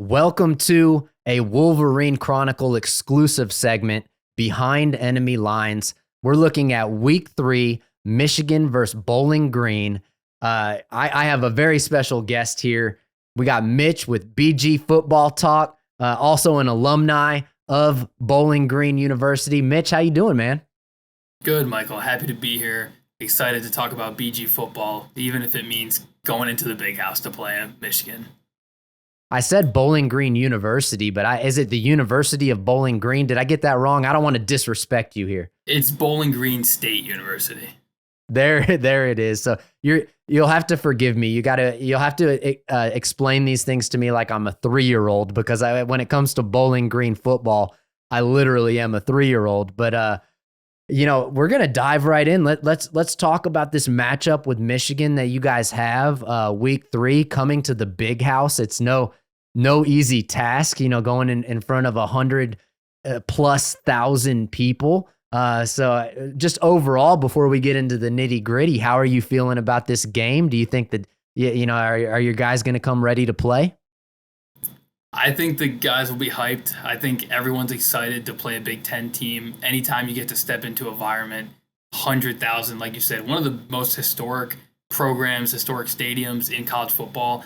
Welcome to a Wolverine Chronicle exclusive segment, Behind Enemy Lines. We're looking at Week 3, Michigan versus Bowling Green. I have a very special guest here. We got Mitch with BGFootballTalk, also an alumni of Bowling Green University. Mitch, how you doing, man? Good, Michael. Happy to be here. Excited to talk about BG football, even if it means going into the big house to play at Michigan. I said Bowling Green University, but is it the University of Bowling Green? Did I get that wrong? I don't want to disrespect you here. It's Bowling Green State University. There it is. So you'll have to forgive me. You'll have to explain these things to me like I'm a 3-year-old, because when it comes to Bowling Green football, I literally am a 3-year-old. But we're gonna dive right in. Let's talk about this matchup with Michigan that you guys have week 3 coming to the big house. It's no easy task, going in front of 100 plus thousand people. So just overall, before we get into the nitty gritty, how are you feeling about this game? Do you think that, are your guys going to come ready to play? I think the guys will be hyped. I think everyone's excited to play a Big Ten team. Anytime you get to step into an environment, 100,000, like you said, one of the most historic programs, historic stadiums in college football.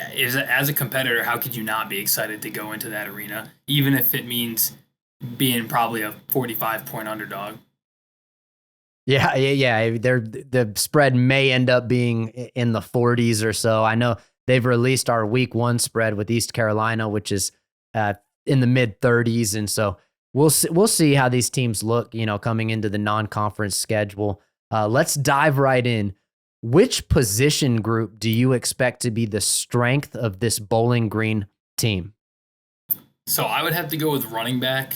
As a competitor, how could you not be excited to go into that arena, even if it means being probably a 45-point underdog? Yeah. The spread may end up being in the 40s or so. I know they've released our week 1 spread with East Carolina, which is in the mid 30s, and so we'll see how these teams look, coming into the non-conference schedule. Let's dive right in. Which position group do you expect to be the strength of this Bowling Green team? So I would have to go with running back.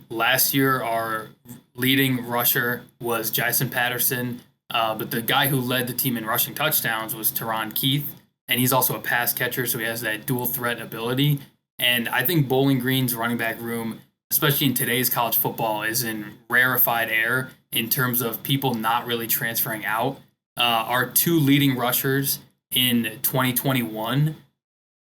Last year, our leading rusher was Jason Patterson, but the guy who led the team in rushing touchdowns was Terion Keith, and he's also a pass catcher, so he has that dual threat ability. And I think Bowling Green's running back room, especially in today's college football, is in rarefied air in terms of people not really transferring out. Our 2 leading rushers in 2021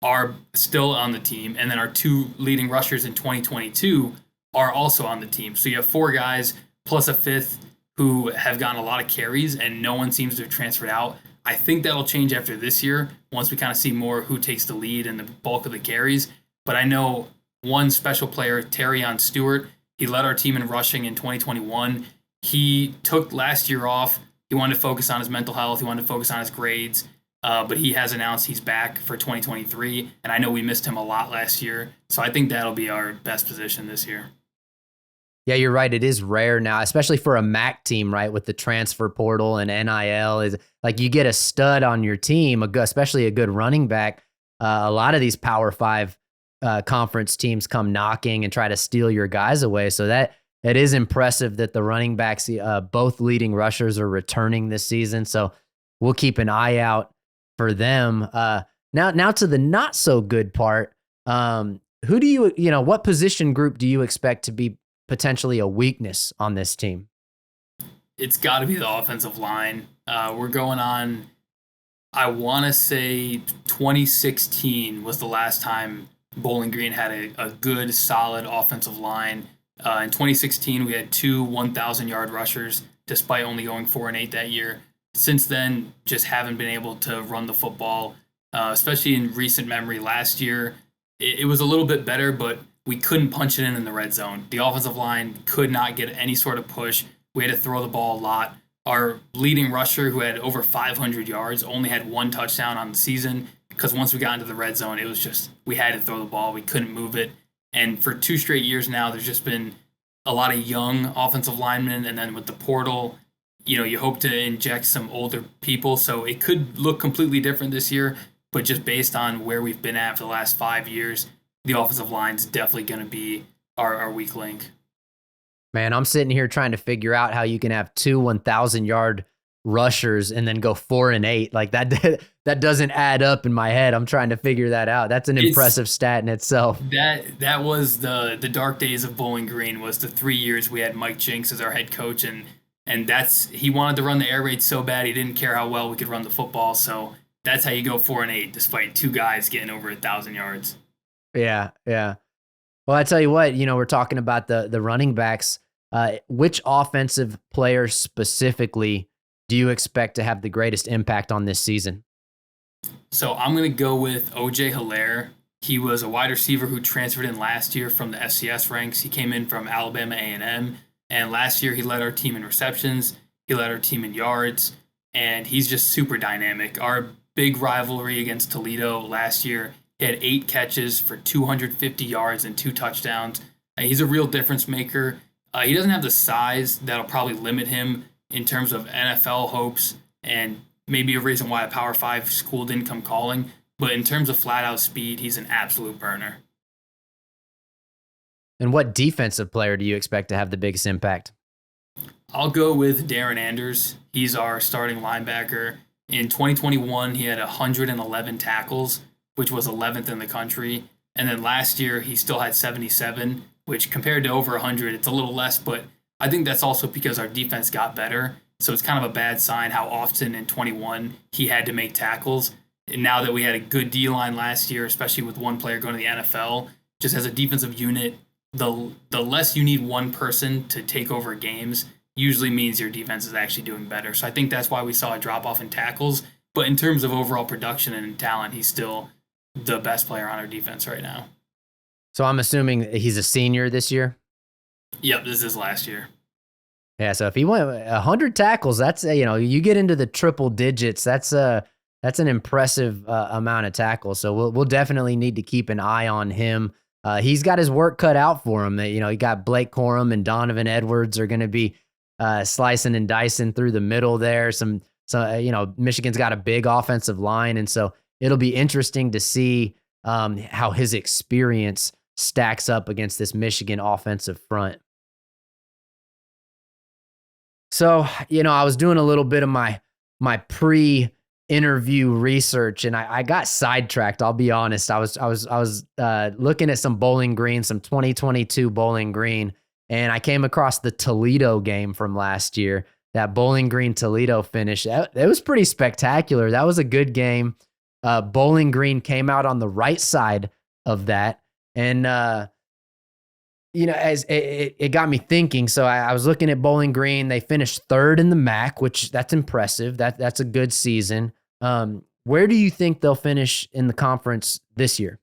are still on the team, and then our 2 leading rushers in 2022 are also on the team. So you have 4 guys plus a 5th who have gotten a lot of carries, and no one seems to have transferred out. I think that'll change after this year once we kind of see more who takes the lead and the bulk of the carries. But I know one special player, Terion Stewart, he led our team in rushing in 2021. He took last year off. He wanted to focus on his mental health. He wanted to focus on his grades. But he has announced he's back for 2023. And I know we missed him a lot last year. So I think that'll be our best position this year. Yeah, you're right. It is rare now, especially for a MAC team, right? With the transfer portal and NIL, is like you get a stud on your team, especially a good running back. A lot of these Power 5 conference teams come knocking and try to steal your guys away. So it is impressive that the running backs, both leading rushers, are returning this season. So we'll keep an eye out for them. Now to the not so good part. Who do what position group do you expect to be potentially a weakness on this team? It's got to be the offensive line. We're going on, I want to say 2016 was the last time Bowling Green had a good, solid offensive line. In 2016, we had 2 1,000-yard rushers, despite only going 4-8 that year. Since then, just haven't been able to run the football, especially in recent memory. Last year, it was a little bit better, but we couldn't punch it in the red zone. The offensive line could not get any sort of push. We had to throw the ball a lot. Our leading rusher, who had over 500 yards, only had 1 touchdown on the season, because once we got into the red zone, it was just, we had to throw the ball. We couldn't move it. And for 2 straight years now, there's just been a lot of young offensive linemen. And then with the portal, you hope to inject some older people. So it could look completely different this year. But just based on where we've been at for the last 5 years, the offensive line is definitely going to be our weak link. Man, I'm sitting here trying to figure out how you can have 2 1,000-yard rushers and then go 4-8. Like that doesn't add up in my head. I'm trying to figure that out. That's an impressive stat in itself. That was the dark days of Bowling Green, was the 3 years we had Mike Jinks as our head coach, and he wanted to run the air raid so bad he didn't care how well we could run the football. So that's how you go 4-8, despite 2 guys getting over 1,000 yards. Yeah, yeah. Well, I tell you what, we're talking about the running backs. Which offensive players specifically do you expect to have the greatest impact on this season? So I'm going to go with OJ Hilaire. He was a wide receiver who transferred in last year from the FCS ranks. He came in from Alabama A&M, and last year he led our team in receptions. He led our team in yards, and he's just super dynamic. Our big rivalry against Toledo last year, he had 8 catches for 250 yards and 2 touchdowns. He's a real difference maker. He doesn't have the size that'll probably limit him in terms of NFL hopes and maybe a reason why a Power 5 school didn't come calling. But in terms of flat out speed, he's an absolute burner. And what defensive player do you expect to have the biggest impact? I'll go with Darren Anders. He's our starting linebacker. In 2021, he had 111 tackles, which was 11th in the country. And then last year, he still had 77, which compared to over 100, it's a little less. But I think that's also because our defense got better. So it's kind of a bad sign how often in 21 he had to make tackles. And now that we had a good D-line last year, especially with one player going to the NFL, just as a defensive unit, the less you need one person to take over games usually means your defense is actually doing better. So I think that's why we saw a drop-off in tackles. But in terms of overall production and talent, he's still the best player on our defense right now. So I'm assuming he's a senior this year? Yep, this is last year. Yeah, so if he went 100 tackles, that's, you get into the triple digits, that's an impressive amount of tackles. So we'll definitely need to keep an eye on him. He's got his work cut out for him. He got Blake Corum and Donovan Edwards are going to be slicing and dicing through the middle there. Michigan's got a big offensive line, and so it'll be interesting to see how his experience stacks up against this Michigan offensive front. So, I was doing a little bit of my pre-interview research, and I got sidetracked. I'll be honest. I was looking at some Bowling Green, some 2022 Bowling Green, and I came across the Toledo game from last year. That Bowling Green Toledo finish. It was pretty spectacular. That was a good game. Bowling Green came out on the right side of that, and as it got me thinking. So I was looking at Bowling Green. They finished third in the MAC, which that's impressive. That's a good season. Where do you think they'll finish in the conference this year?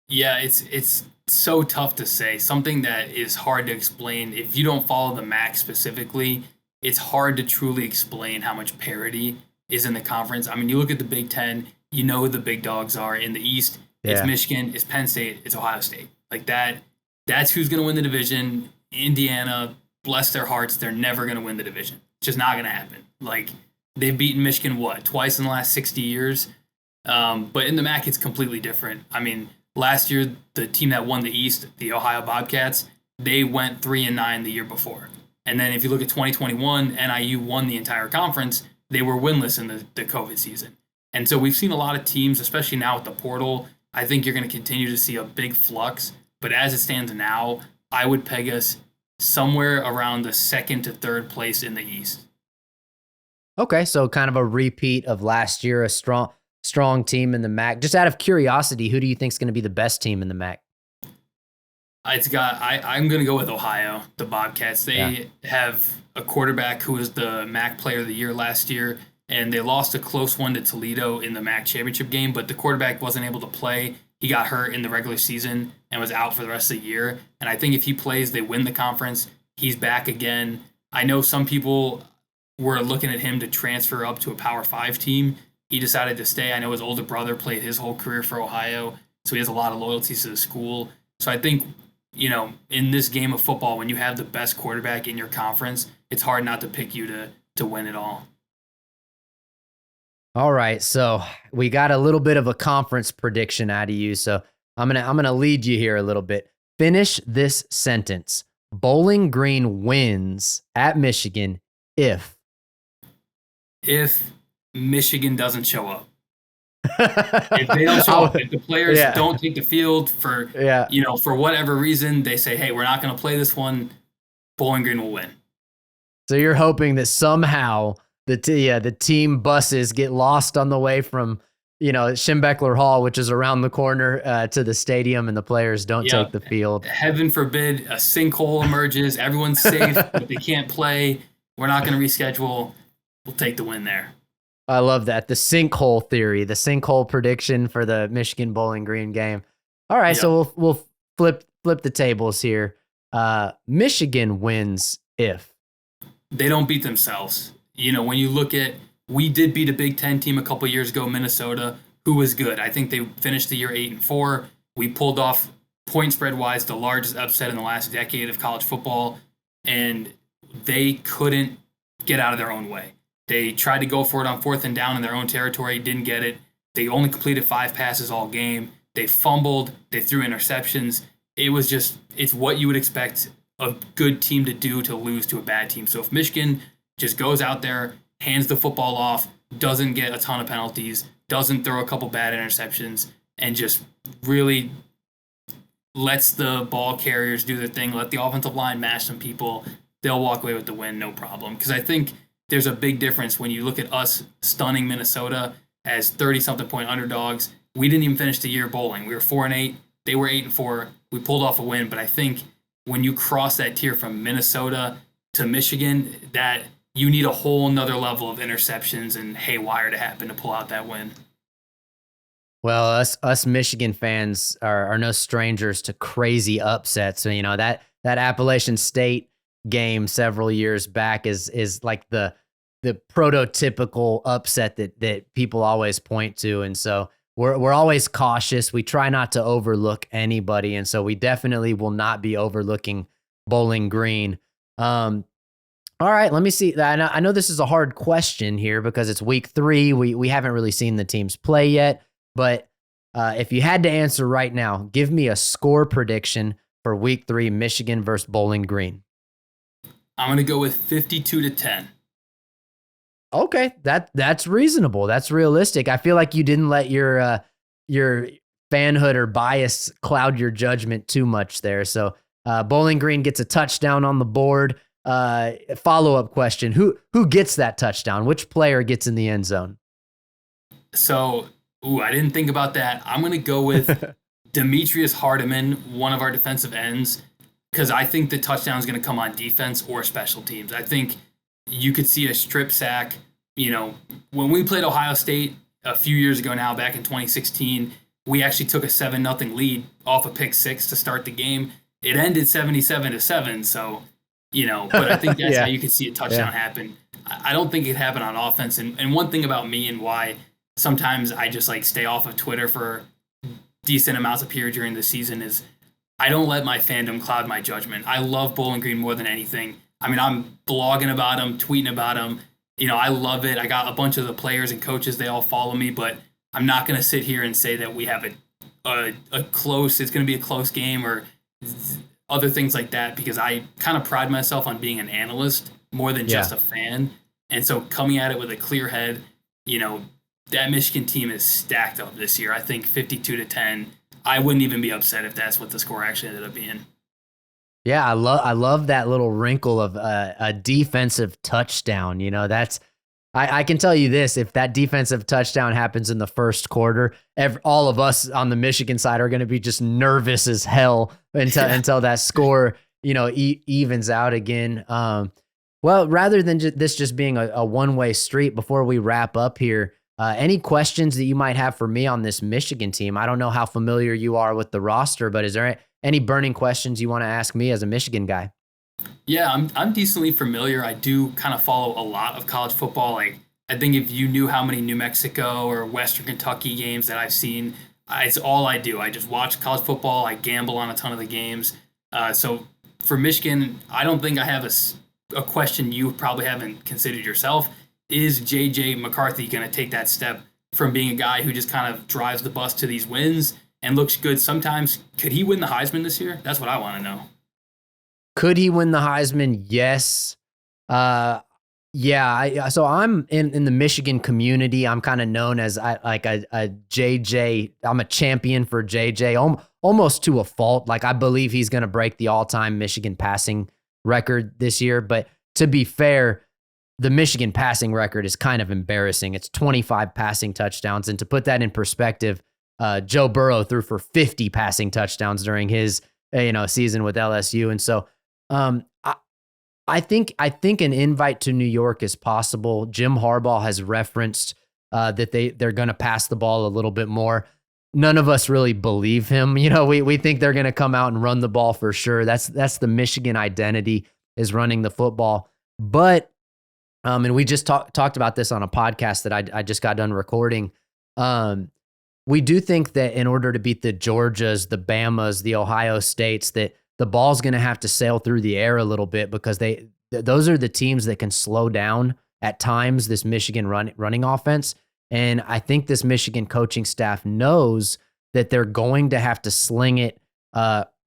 Yeah, it's so tough to say. Something that is hard to explain. If you don't follow the MAC specifically, it's hard to truly explain how much parity is in the conference. I mean, you look at the Big Ten, you know who the big dogs are. In the East, it's Michigan, it's Penn State, it's Ohio State. Like that's who's going to win the division. Indiana, bless their hearts, they're never going to win the division. It's just not going to happen. Like, they've beaten Michigan, twice in the last 60 years? But in the MAC, it's completely different. I mean, last year, the team that won the East, the Ohio Bobcats, they went 3-9 the year before. And then if you look at 2021, NIU won the entire conference. They were winless in the COVID season. And so we've seen a lot of teams, especially now with the portal. I think you're going to continue to see a big flux. But as it stands now, I would peg us somewhere around the second to third place in the East. Okay, so kind of a repeat of last year, a strong team in the MAC. Just out of curiosity, who do you think is going to be the best team in the MAC? I'm going to go with Ohio, the Bobcats. They have a quarterback who was the MAC Player of the Year last year, and they lost a close one to Toledo in the MAC championship game, but the quarterback wasn't able to play. He got hurt in the regular season and was out for the rest of the year. And I think if he plays, they win the conference. He's back again. I know some people were looking at him to transfer up to a Power 5 team. He decided to stay. I know his older brother played his whole career for Ohio, so he has a lot of loyalties to the school. So I think, in this game of football, when you have the best quarterback in your conference, it's hard not to pick you to win it all. All right, so we got a little bit of a conference prediction out of you. So I'm gonna lead you here a little bit. Finish this sentence. Bowling Green wins at Michigan if Michigan doesn't show up. If they don't show up, if the players don't take the field for whatever reason, they say, hey, we're not going to play this one, Bowling Green will win. So you're hoping that somehow the team buses get lost on the way from Schembechler Hall, which is around the corner to the stadium, and the players don't take the field. Heaven forbid a sinkhole emerges. Everyone's safe, but they can't play. We're not going to reschedule. We'll take the win there. I love that. The sinkhole theory, the sinkhole prediction for the Michigan Bowling Green game. All right, so we'll flip the tables here. Michigan wins if they don't beat themselves. When you look at, we did beat a Big Ten team a couple years ago, Minnesota, who was good. I think they finished the year 8-4. We pulled off, point spread wise, the largest upset in the last decade of college football, and they couldn't get out of their own way. They tried to go for it on 4th and down in their own territory, didn't get it. They only completed 5 passes all game. They fumbled. They threw interceptions. It's what you would expect a good team to do to lose to a bad team. So if Michigan just goes out there, hands the football off, doesn't get a ton of penalties, doesn't throw a couple bad interceptions, and just really lets the ball carriers do their thing, let the offensive line mash some people, they'll walk away with the win, no problem. Because I think there's a big difference when you look at us stunning Minnesota as 30-something point underdogs. We didn't even finish the year bowling. We were 4-8. They were 8-4. We pulled off a win. But I think when you cross that tier from Minnesota to Michigan, that you need a whole nother level of interceptions and haywire to happen to pull out that win. Well, us Michigan fans are no strangers to crazy upsets. So, that Appalachian State game several years back is like the prototypical upset that people always point to. And so we're always cautious. We try not to overlook anybody. And so we definitely will not be overlooking Bowling Green. All right, let me see. I know this is a hard question here because it's week 3. We haven't really seen the teams play yet, but if you had to answer right now, give me a score prediction for week 3, Michigan versus Bowling Green. I'm going to go with 52-10. Okay, that's reasonable. That's realistic. I feel like you didn't let your fanhood or bias cloud your judgment too much there. So Bowling Green gets a touchdown on the board. Follow-up question: Who gets that touchdown? Which player gets in the end zone? So, I didn't think about that. I'm going to go with Demetrius Hardiman, one of our defensive ends, because I think the touchdown is going to come on defense or special teams. I think you could see a strip sack. When we played Ohio State a few years ago now, back in 2016, we actually took a 7-0 lead off a pick 6 to start the game. It ended 77-7, so, but I think that's how you could see a touchdown happen. I don't think it happened on offense. And one thing about me and why sometimes I just stay off of Twitter for decent amounts of period during the season is I don't let my fandom cloud my judgment. I love Bowling Green more than anything. I mean, I'm blogging about them, tweeting about them. I love it. I got a bunch of the players and coaches. They all follow me, but I'm not going to sit here and say that we have a close, it's going to be a close game or other things like that, because I kind of pride myself on being an analyst more than just a fan. And so coming at it with a clear head, that Michigan team is stacked up this year. I think 52-10. I wouldn't even be upset if that's what the score actually ended up being. Yeah, I love that little wrinkle of a defensive touchdown. That's I can tell you this: if that defensive touchdown happens in the first quarter, all of us on the Michigan side are going to be just nervous as hell until that score evens out again. Well, rather than this just being a one-way street, before we wrap up here, any questions that you might have for me on this Michigan team? I don't know how familiar you are with the roster, but is there any burning questions you want to ask me as a Michigan guy? Yeah, I'm decently familiar. I do kind of follow a lot of college football. I think if you knew how many New Mexico or Western Kentucky games that I've seen, it's all I do. I just watch college football. I gamble on a ton of the games. So for Michigan, I don't think I have a question you probably haven't considered yourself. Is J.J. McCarthy going to take that step from being a guy who just kind of drives the bus to these wins and looks good sometimes? Could he win the Heisman this year? That's what I want to know. Could he win the Heisman? Yes. Yeah. So I'm in the Michigan community. I'm kind of known as a JJ. I'm a champion for JJ, almost to a fault. I believe he's going to break the all-time Michigan passing record this year. But to be fair, the Michigan passing record is kind of embarrassing. It's 25 passing touchdowns. And to put that in perspective, Joe Burrow threw for 50 passing touchdowns during his season with LSU. And so I think an invite to New York is possible. Jim Harbaugh has referenced that they're going to pass the ball a little bit more. None of us really believe him. We think they're going to come out and run the ball for sure. That's the Michigan identity, is running the football. But and we just talked about this on a podcast that I just got done recording. We do think that in order to beat the Georgias, the Bamas, the Ohio States, that the ball's going to have to sail through the air a little bit, because those are the teams that can slow down at times this Michigan running offense. And I think this Michigan coaching staff knows that they're going to have to sling it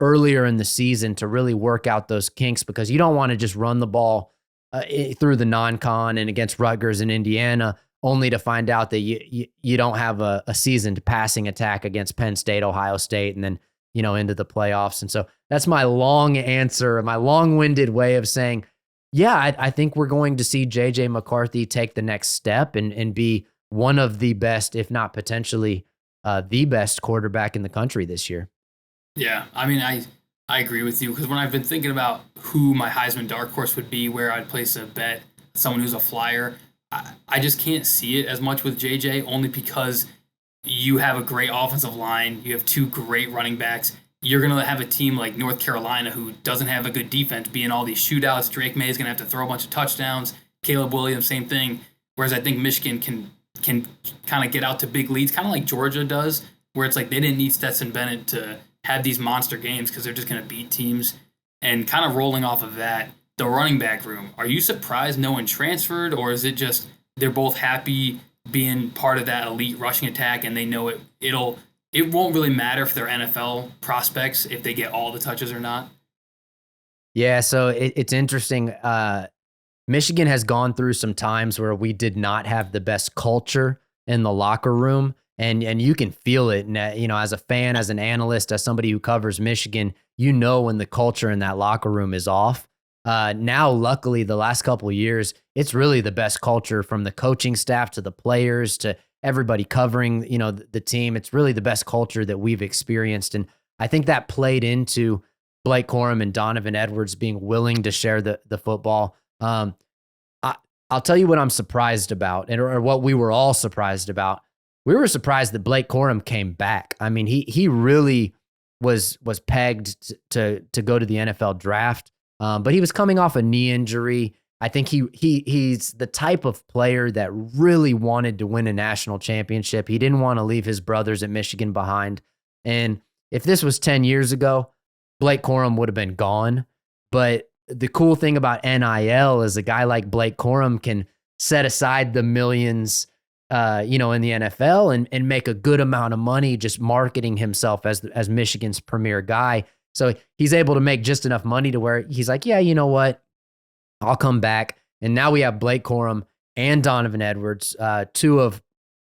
earlier in the season to really work out those kinks, because you don't want to just run the ball through the non-con and against Rutgers and Indiana, only to find out that you don't have a seasoned passing attack against Penn State, Ohio State, and then into the playoffs. And so that's my long answer, my long-winded way of saying, yeah, I think we're going to see J.J. McCarthy take the next step and be one of the best, if not potentially the best quarterback in the country this year. Yeah, I mean, I agree with you, because when I've been thinking about who my Heisman dark horse would be, where I'd place a bet, someone who's a flyer, I just can't see it as much with JJ, only because you have a great offensive line, you have two great running backs. You're going to have a team like North Carolina, who doesn't have a good defense, be in all these shootouts. Drake May is going to have to throw a bunch of touchdowns. Caleb Williams, same thing. Whereas I think Michigan can kind of get out to big leads, kind of like Georgia does, where it's like they didn't need Stetson Bennett to have these monster games because they're just going to beat teams. And kind of rolling off of that, the running back room, are you surprised no one transferred, or is it just they're both happy being part of that elite rushing attack, and they know it won't really matter if they're NFL prospects if they get all the touches or not? Yeah, so it's interesting. Michigan has gone through some times where we did not have the best culture in the locker room, and you can feel it. And as a fan, as an analyst, as somebody who covers Michigan, when the culture in that locker room is off. Now, luckily, the last couple of years, it's really the best culture, from the coaching staff to the players to everybody covering, the team. It's really the best culture that we've experienced. And I think that played into Blake Corum and Donovan Edwards being willing to share the football. I'll tell you what I'm surprised about, or what we were all surprised about. We were surprised that Blake Corum came back. I mean, he really was pegged to go to the NFL draft, but he was coming off a knee injury. I think he's the type of player that really wanted to win a national championship. He didn't want to leave his brothers at Michigan behind. And if this was 10 years ago, Blake Corum would have been gone. But the cool thing about NIL is a guy like Blake Corum can set aside the millions, in the NFL and make a good amount of money just marketing himself as Michigan's premier guy. So he's able to make just enough money to where he's like, yeah, you know what? I'll come back. And now we have Blake Corum and Donovan Edwards, two of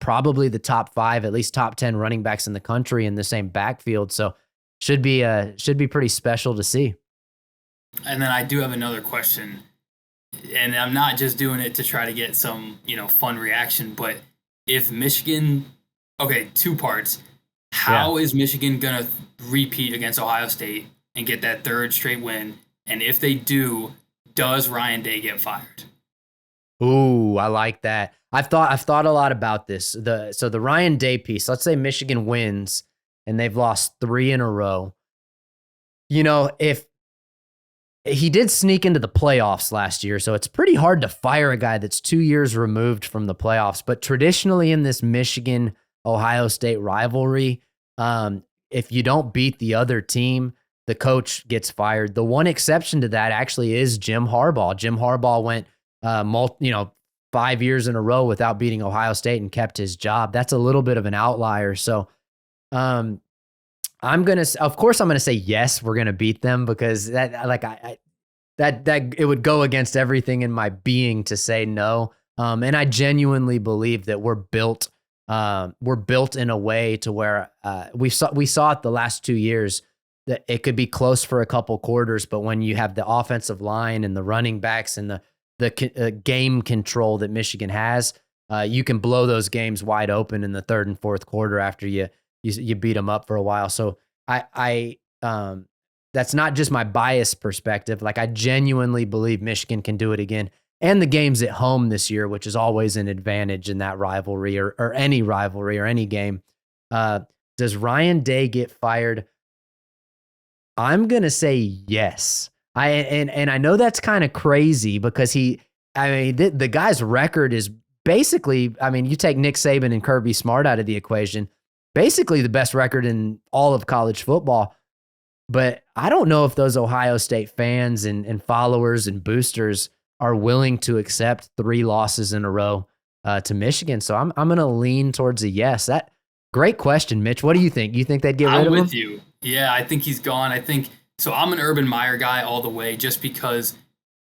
probably the top 5, at least top 10 running backs in the country in the same backfield. So should be pretty special to see. And then I do have another question, and I'm not just doing it to try to get some, fun reaction, but if Michigan, okay, 2 parts. How is Michigan going to repeat against Ohio State and get that 3rd straight win? And if they do, does Ryan Day get fired? Ooh, I like that. I've thought a lot about this. So the Ryan Day piece, let's say Michigan wins and they've lost 3 in a row. If he did sneak into the playoffs last year, so it's pretty hard to fire a guy that's 2 years removed from the playoffs. But traditionally in this Michigan-Ohio State rivalry, if you don't beat the other team, the coach gets fired. The one exception to that actually is Jim Harbaugh. Jim Harbaugh went 5 years in a row without beating Ohio State and kept his job. That's a little bit of an outlier. So I'm gonna say yes, we're gonna beat them, because that it would go against everything in my being to say no. And I genuinely believe that we're built in a way to where we saw it the last 2 years that it could be close for a couple quarters, but when you have the offensive line and the running backs and game control that Michigan has, you can blow those games wide open in the third and fourth quarter after you beat them up for a while. So I that's not just my biased perspective. Like, I genuinely believe Michigan can do it again. And the game's at home this year, which is always an advantage in that rivalry or any rivalry or any game. Does Ryan Day get fired? I'm going to say yes. And I know that's kind of crazy because the guy's record is basically, you take Nick Saban and Kirby Smart out of the equation, basically the best record in all of college football. But I don't know if those Ohio State fans and followers and boosters are willing to accept 3 losses in a row to Michigan. So I'm going to lean towards a yes. Great question, Mitch. What do you think? You think they'd get rid of him? I'm with you. Yeah, I think he's gone. So I'm an Urban Meyer guy all the way, just because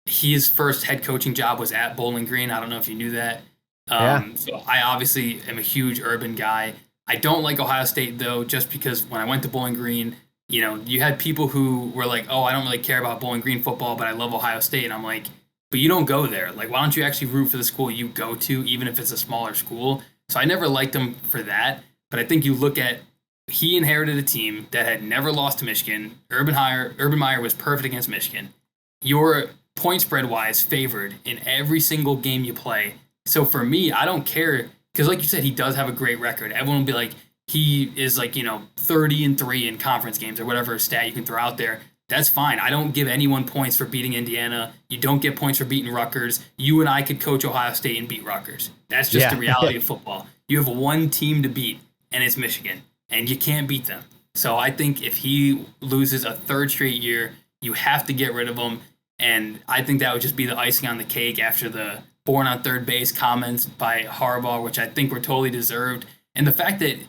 his first head coaching job was at Bowling Green. I don't know if you knew that. So I obviously am a huge Urban guy. I don't like Ohio State, though, just because when I went to Bowling Green, you had people who were like, oh, I don't really care about Bowling Green football, but I love Ohio State. And I'm like, but you don't go there. Like, why don't you actually root for the school you go to, even if it's a smaller school? So I never liked him for that. But I think you look at, he inherited a team that had never lost to Michigan. Urban Meyer was perfect against Michigan. You're point spread wise favored in every single game you play. So for me, I don't care, because like you said, he does have a great record. Everyone will be like, he is 30-3 in conference games or whatever stat you can throw out there. That's fine. I don't give anyone points for beating Indiana. You don't get points for beating Rutgers. You and I could coach Ohio State and beat Rutgers. That's just the reality of football. You have one team to beat, and it's Michigan, and you can't beat them. So I think if he loses a third straight year, you have to get rid of him. And I think that would just be the icing on the cake after the born on third base comments by Harbaugh, which I think were totally deserved. And the fact that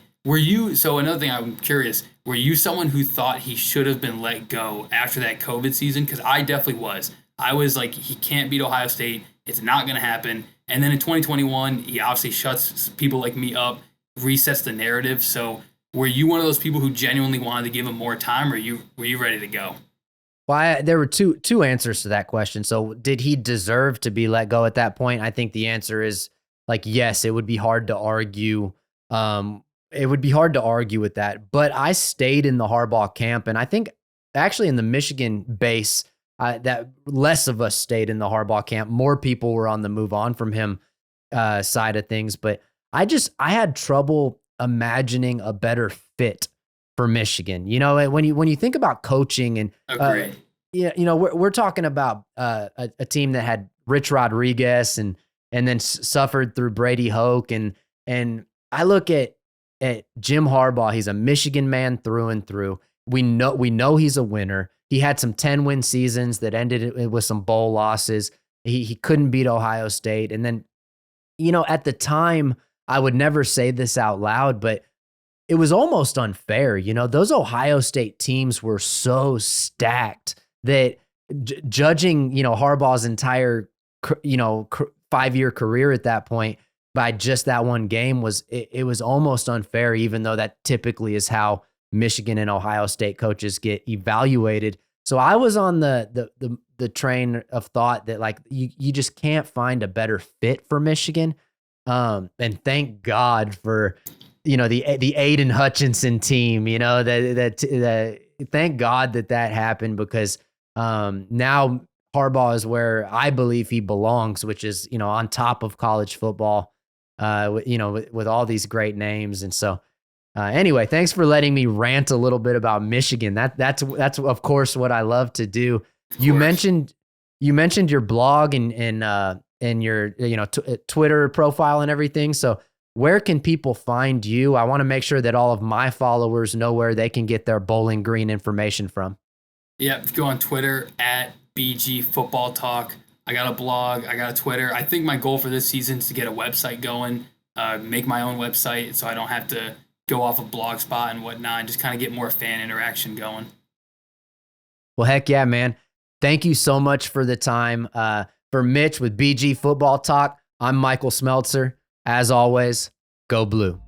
so another thing, I'm curious, were you someone who thought he should have been let go after that COVID season? Because I definitely was. I was like, he can't beat Ohio State. It's not going to happen. And then in 2021, he obviously shuts people like me up, resets the narrative. So were you one of those people who genuinely wanted to give him more time, or were you ready to go? Well, there were two answers to that question. So did he deserve to be let go at that point? I think the answer is yes. It would be hard to argue. It would be hard to argue with that. But I stayed in the Harbaugh camp, and I think actually in the Michigan base, that less of us stayed in the Harbaugh camp. More people were on the move on from him side of things. But I had trouble imagining a better fit for Michigan. When you think about coaching and we're talking about a team that had Rich Rodriguez and then suffered through Brady Hoke, and I look at Jim Harbaugh. He's a Michigan man through and through. We know he's a winner. He had some 10-win seasons that ended with some bowl losses. He couldn't beat Ohio State, and then at the time, I would never say this out loud, but it was almost unfair. Those Ohio State teams were so stacked that judging, Harbaugh's entire, 5-year career at that point by just that one game was almost unfair, even though that typically is how Michigan and Ohio State coaches get evaluated. So I was on the train of thought that you just can't find a better fit for Michigan. And thank God for, the Aiden Hutchinson team, thank God that happened, because now Harbaugh is where I believe he belongs, which is, on top of college football, with all these great names. And so anyway, thanks for letting me rant a little bit about Michigan. That's of course what I love to do. You mentioned your blog and your Twitter profile and everything. So where can people find you? I want to make sure that all of my followers know where they can get their Bowling Green information from. Yeah, if you go on Twitter at BGFootballTalk. I got a blog, I got a Twitter. I think my goal for this season is to get a website going, make my own website so I don't have to go off of Blogspot and whatnot, and just kind of get more fan interaction going. Well, heck yeah, man. Thank you so much for the time. For Mitch with BG Football Talk, I'm Michael Smeltzer. As always, go blue.